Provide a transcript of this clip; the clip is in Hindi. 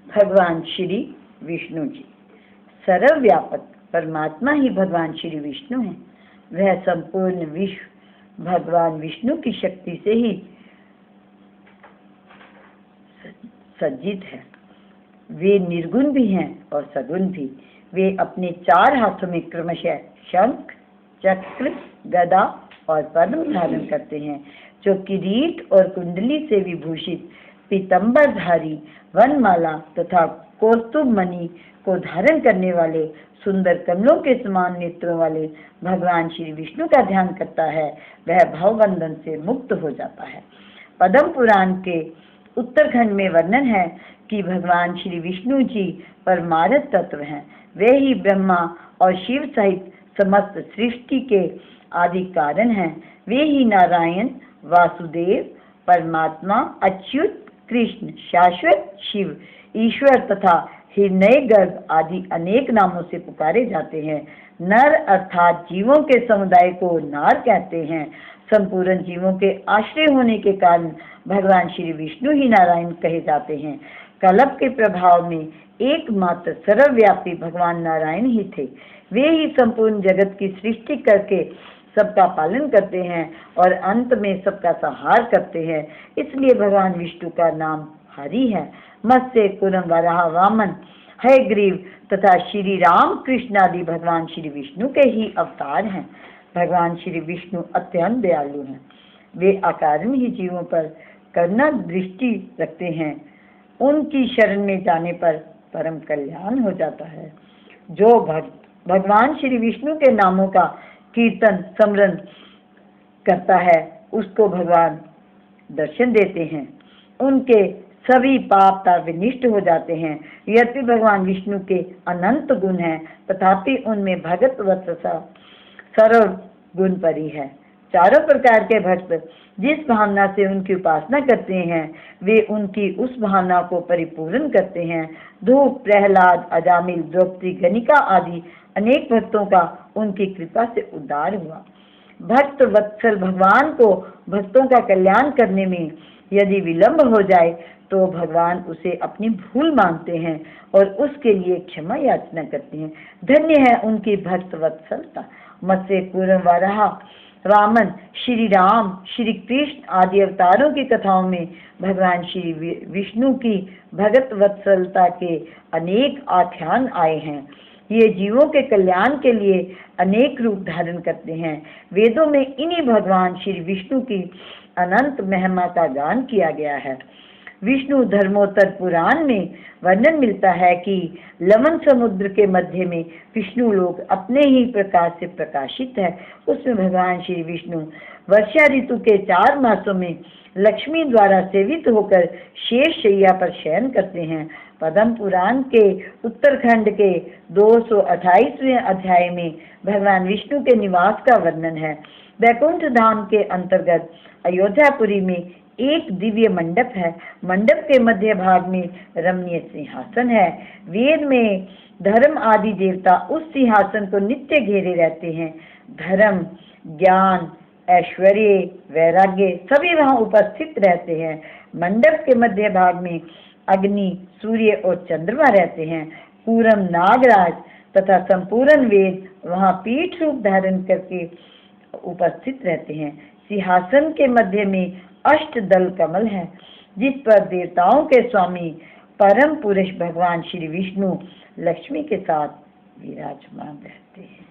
भगवान श्री विष्णु जी सर्वव्यापक परमात्मा ही भगवान श्री विष्णु हैं। वह संपूर्ण विश्व भगवान विष्णु की शक्ति से ही सज्जित है। वे निर्गुण भी हैं और सगुण भी। वे अपने 4 हाथों में क्रमशः शंख, चक्र, गदा और पद्म धारण करते हैं, जो किरीट और कुंडली से विभूषित पीतंबरधारी वनमाला तथा कौस्तुभ मणि को धारण करने वाले सुंदर कमलों के समान नेत्रों वाले भगवान श्री विष्णु का ध्यान करता है, वह भवबंधन से मुक्त हो जाता है। पद्म पुराण के उत्तरखंड में वर्णन है कि भगवान श्री विष्णु जी परमार्थ तत्व हैं। वे ही ब्रह्मा और शिव सहित समस्त सृष्टि के आदि कारण हैं। वे ही नारायण, वासुदेव, परमात्मा, अच्युत, कृष्ण, शाश्वत, शिव, ईश्वर तथा हिरण्यगर्भ आदि अनेक नामों से पुकारे जाते हैं। नर अर्थात जीवों के समुदाय को नार कहते हैं। संपूर्ण जीवों के आश्रय होने के कारण भगवान श्री विष्णु ही नारायण कहे जाते हैं। कल्प के प्रभाव में एकमात्र सर्वव्यापी भगवान नारायण ही थे। वे ही संपूर्ण जगत की सृष्टि करके सबका पालन करते हैं और अंत में सबका संहार करते हैं। इसलिए भगवान विष्णु का नाम हरि है। मत्स्य, कूर्म, वराह, वामन, हयग्रीव तथा श्री राम कृष्ण आदि भगवान श्री विष्णु के ही अवतार हैं। भगवान श्री विष्णु अत्यंत दयालु हैं। वे अकारण ही जीवों पर करुणा दृष्टि रखते हैं। उनकी शरण में जाने पर परम कल्याण हो जाता है। जो भक्त भगवान श्री विष्णु के नामों का कीर्तन स्मरण करता है, उसको भगवान दर्शन देते हैं। उनके सभी पाप ताप विनिष्ट हो जाते हैं। यद्यपि भगवान विष्णु के अनंत गुण हैं, तथापि उनमें भगत वत्सला सर्व गुण परी है। चारों प्रकार के भक्त जिस भावना से उनकी उपासना करते हैं, वे उनकी उस भावना को परिपूर्ण करते हैं। धूप, प्रहलाद, अजामिल, द्रौपदी, गणिका आदि अनेक भक्तों का उनकी कृपा से उद्धार हुआ। भक्त वत्सल भगवान को भक्तों का कल्याण करने में यदि विलंब हो जाए तो भगवान उसे अपनी भूल मानते हैं और उसके लिए क्षमा याचना करते हैं। धन्य है उनकी भक्त वत्सलता। मत्स्य, कूर्म, वराह, वामन, श्री राम, श्री कृष्ण आदि अवतारों की कथाओं में भगवान श्री विष्णु की भगत वत्सलता के अनेक आख्यान आए हैं। ये जीवों के कल्याण के लिए अनेक रूप धारण करते हैं। वेदों में इन्हीं भगवान श्री विष्णु की अनंत महिमा का गान किया गया है। विष्णु धर्मोत्तर पुराण में वर्णन मिलता है कि लवण समुद्र के मध्य में विष्णु लोक अपने ही प्रकाश से प्रकाशित है। उसमें भगवान श्री विष्णु वर्षा ऋतु के 4 मासों में लक्ष्मी द्वारा सेवित होकर शेष शैया पर शयन करते हैं। पद्म पुराण के उत्तरखंड के 228वें अध्याय में भगवान विष्णु के निवास का वर्णन है। वैकुंठ धाम के अंतर्गत अयोध्यापुरी में एक दिव्य मंडप है। मंडप के मध्य भाग में रमणीय सिंहासन है। वेद में धर्म आदि देवता उस सिंहासन को नित्य घेरे रहते हैं। धर्म, ज्ञान, ऐश्वर्य, वैराग्य सभी वहां उपस्थित रहते हैं। मंडप के मध्य भाग में अग्नि, सूर्य और चंद्रमा रहते हैं। कूर्म, नागराज तथा संपूर्ण वेद वहां पीठ रूप धारण करके उपस्थित रहते हैं। सिंहासन के मध्य में अष्टदल कमल है, जिस पर देवताओं के स्वामी परम पुरुष भगवान श्री विष्णु लक्ष्मी के साथ विराजमान रहते हैं।